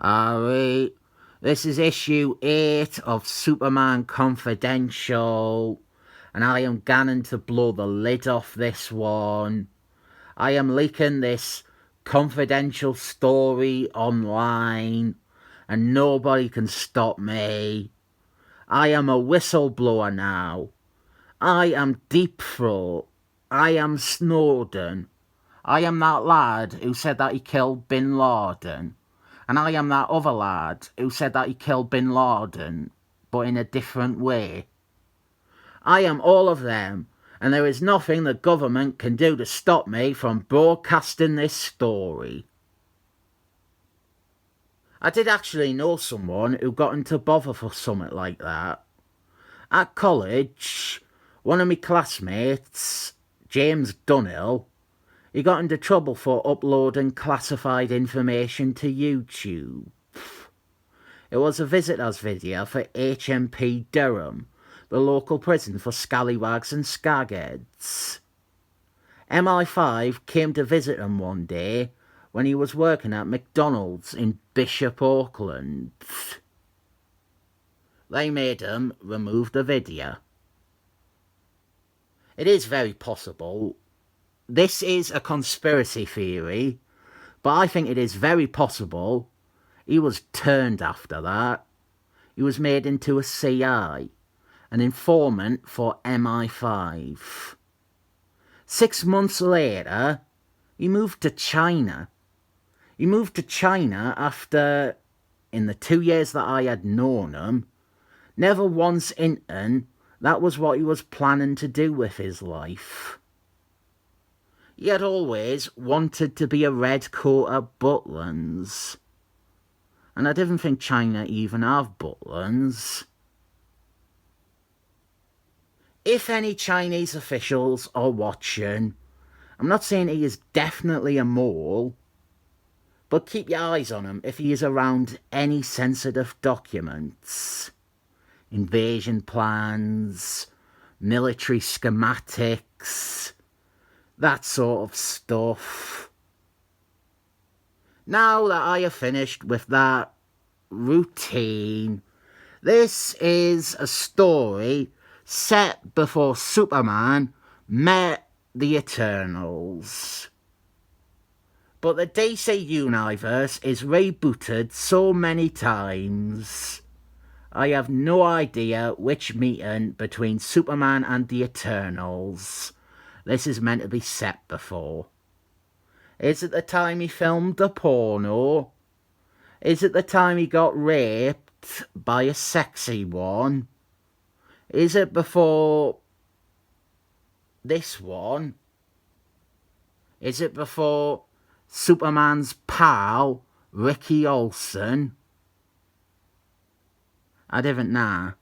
Alright, this is issue 8 of Superman Confidential, and I am going to blow the lid off this one. I am leaking this confidential story online, and nobody can stop me. I am a whistleblower now. I am Deep Throat. I am Snowden. I am that lad who said that he killed Bin Laden. And I am that other lad who said that he killed Bin Laden, but in a different way. I am all of them, and there is nothing the government can do to stop me from broadcasting this story. I did actually know someone who got into bother for something like that. At college, one of my classmates, James Dunhill, he got into trouble for uploading classified information to YouTube. It was a visitor's video for HMP Durham, the local prison for scallywags and skagheads. MI5 came to visit him one day when he was working at McDonald's in Bishop Auckland. They made him remove the video. It is very possible. This is a conspiracy theory, but I think it is very possible he was turned after that. He was made into a CI, an informant for MI5. 6 months later, he moved to China. He moved to China after, in the 2 years that I had known him, never once hinting that was what he was planning to do with his life. He had always wanted to be a redcoat at Butlins. And I didn't think China even have Butlins. If any Chinese officials are watching, I'm not saying he is definitely a mole, but keep your eyes on him if he is around any sensitive documents. Invasion plans, military schematics, that sort of stuff. Now that I have finished with that routine, this is a story set before Superman met the Eternals. But the DC universe is rebooted so many times, I have no idea which meeting between Superman and the Eternals this is meant to be set before. Is it the time he filmed the porno? Is it the time he got raped by a sexy one? Is it before this one? Is it before Superman's pal, Ricky Olsen? I didn't know.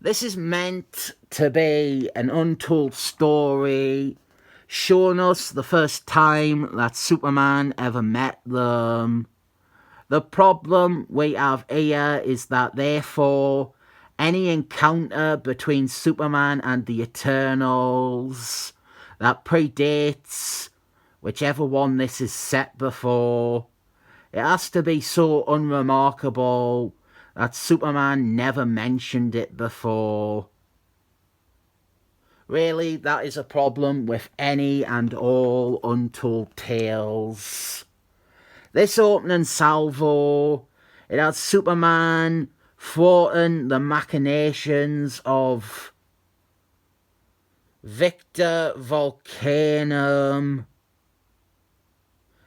This is meant to be an untold story, showing us the first time that Superman ever met them. The problem we have here is that therefore any encounter between Superman and the Eternals that predates whichever one this is set before, it has to be so unremarkable that Superman never mentioned it before. Really, that is a problem with any and all Untold Tales. This opening salvo, it has Superman thwarting the machinations of Victor Volcanum.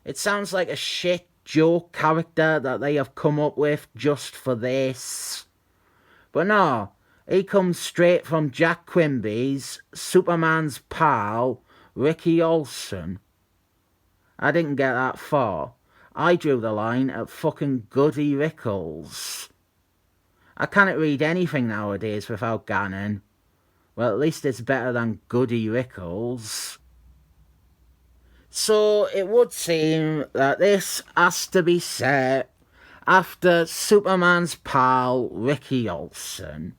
It sounds like a shit joke character that they have come up with just for this. But no, he comes straight from Jack Quimby's Superman's pal, Ricky Olsen. I didn't get that far. I drew the line at fucking Goody Rickles. I cannot read anything nowadays without Canon. Well, at least it's better than Goody Rickles. So it would seem that this has to be set after Superman's pal, Ricky Olsen.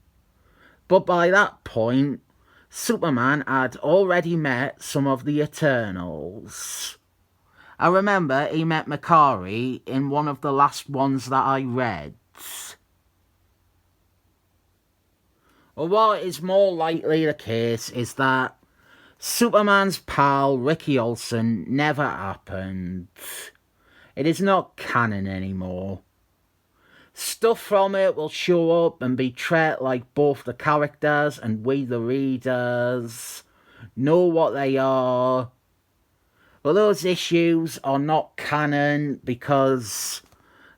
But by that point, Superman had already met some of the Eternals. I remember he met Makari in one of the last ones that I read. Well, what is more likely the case is that Superman's pal Ricky Olsen never happened. It is not canon anymore. Stuff from it will show up and be treated like both the characters and we the readers know what they are. But those issues are not canon because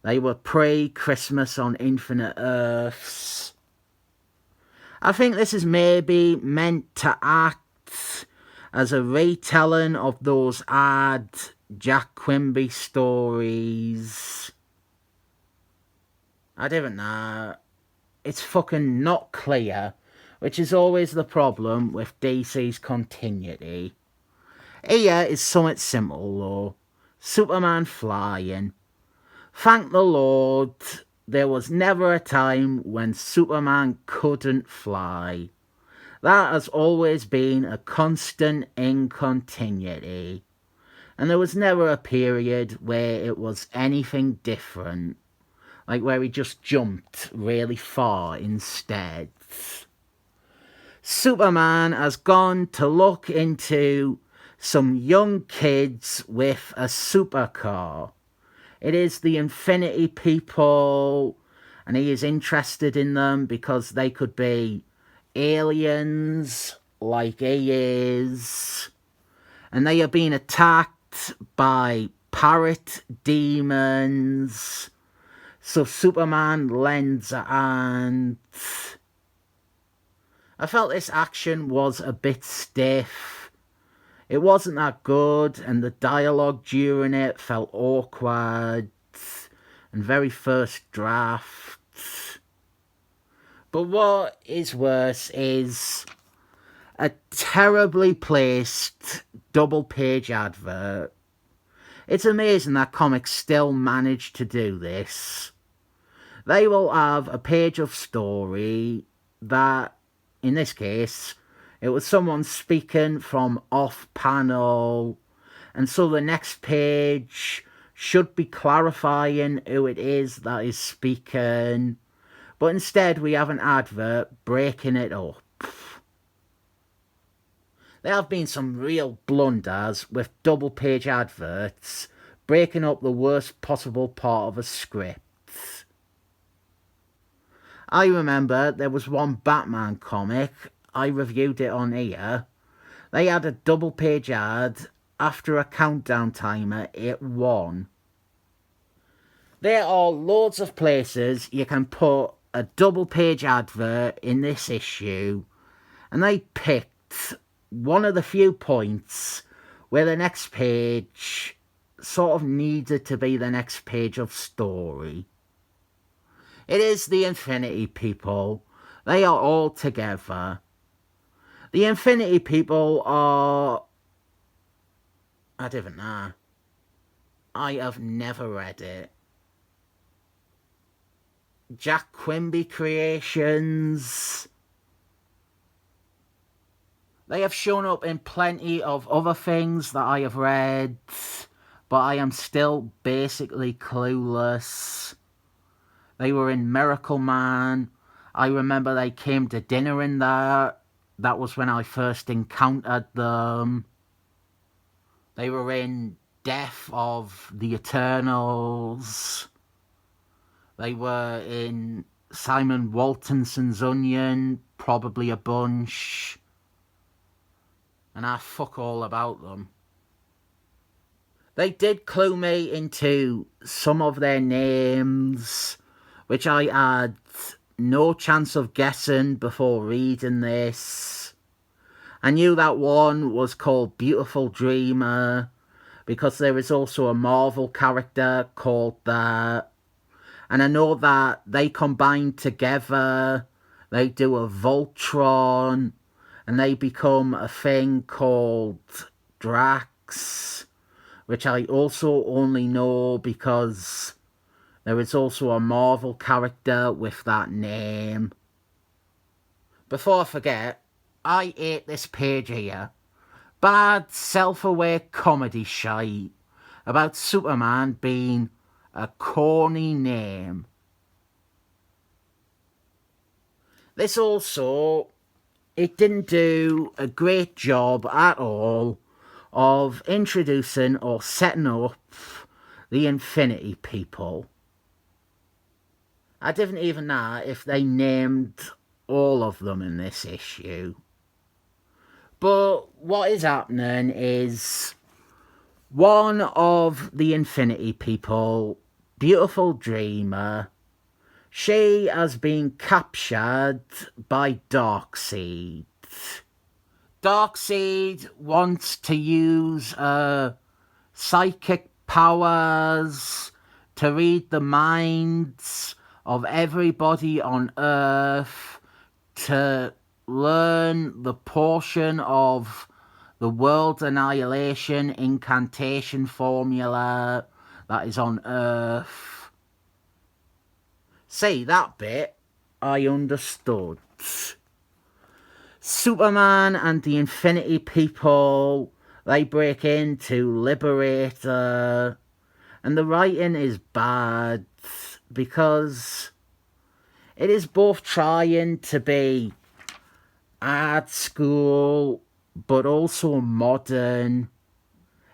they were pre-Christmas on Infinite Earths. I think this is maybe meant to act as a retelling of those odd Jack Quimby stories. I don't know. It's fucking not clear, which is always the problem with DC's continuity. Here is something simple though. Superman flying. Thank the Lord, there was never a time when Superman couldn't fly. That has always been a constant in continuity. And there was never a period where it was anything different. Like where he just jumped really far instead. Superman has gone to look into some young kids with a supercar. It is the Infinity People, and he is interested in them because they could be aliens like he is, and they are being attacked by parrot demons. So Superman lends a hand. I felt this action was a bit stiff. It wasn't that good, and the dialogue during it felt awkward and very first draft. But what is worse is a terribly placed double-page advert. It's amazing that comics still manage to do this. They will have a page of story that, in this case, it was someone speaking from off-panel, and so the next page should be clarifying who it is that is speaking, but instead we have an advert breaking it up. There have been some real blunders with double-page adverts breaking up the worst possible part of a script. I remember there was one Batman comic, I reviewed it on here. They had a double-page ad after a countdown timer hit 1. There are loads of places you can put a double-page advert in this issue, and they picked one of the few points where the next page sort of needed to be the next page of story. It is the Infinity People. They are all together. The Infinity People are... I don't know. I have never read it. Jack Quimby creations. They have shown up in plenty of other things that I have read, but I am still basically clueless. They were in Miracle Man. I remember they came to dinner in there. That was when I first encountered them. They were in Death of the Eternals. They were in Simon Waltonson's Onion, probably a bunch. And I fuck all about them. They did clue me into some of their names, which I had no chance of guessing before reading this. I knew that one was called Beautiful Dreamer, because there is also a Marvel character called that. And I know that they combine together, they do a Voltron, and they become a thing called Drax, which I also only know because there is also a Marvel character with that name. Before I forget, I ate this page here. Bad, self-aware comedy shite about Superman being a corny name. This also, it didn't do a great job at all of introducing or setting up the Infinity People. I didn't even know if they named all of them in this issue. But what is happening is one of the Infinity People, Beautiful Dreamer, she has been captured by Darkseid. Darkseid wants to use her psychic powers to read the minds of everybody on Earth, to learn the portion of the world annihilation incantation formula that is on Earth. See, that bit I understood. Superman and the Infinity People, they break in to liberate her, and the writing is bad because it is both trying to be art school but also modern.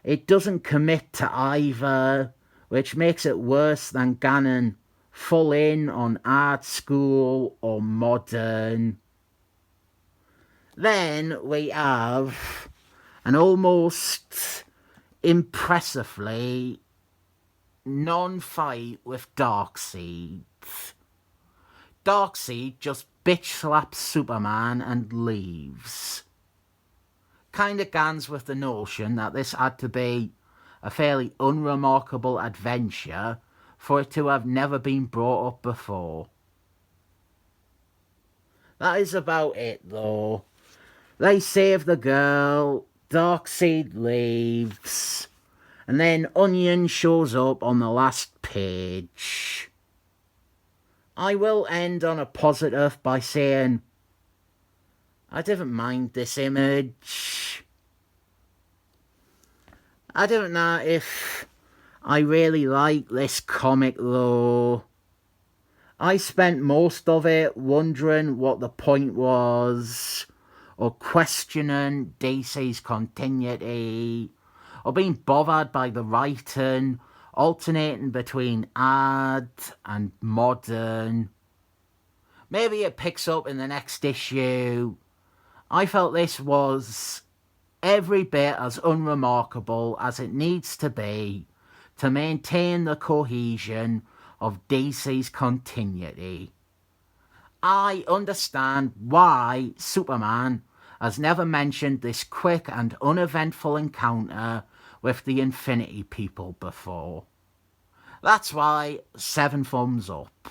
It doesn't commit to either, which makes it worse than Canon full in on art school or modern. Then we have an almost impressively non-fight with Darkseid. Darkseid just bitch slaps Superman and leaves. Kinda gans with the notion that this had to be a fairly unremarkable adventure for it to have never been brought up before. That is about it though. They save the girl, Darkseid leaves, and then Onion shows up on the last page. I will end on a positive by saying I didn't mind this image. I don't know if I really like this comic though. I spent most of it wondering what the point was, or questioning DC's continuity, or being bothered by the writing, alternating between art and modern. Maybe it picks up in the next issue. I felt this was every bit as unremarkable as it needs to be to maintain the cohesion of DC's continuity. I understand why Superman has never mentioned this quick and uneventful encounter with the Infinity People before. That's why 7 thumbs up.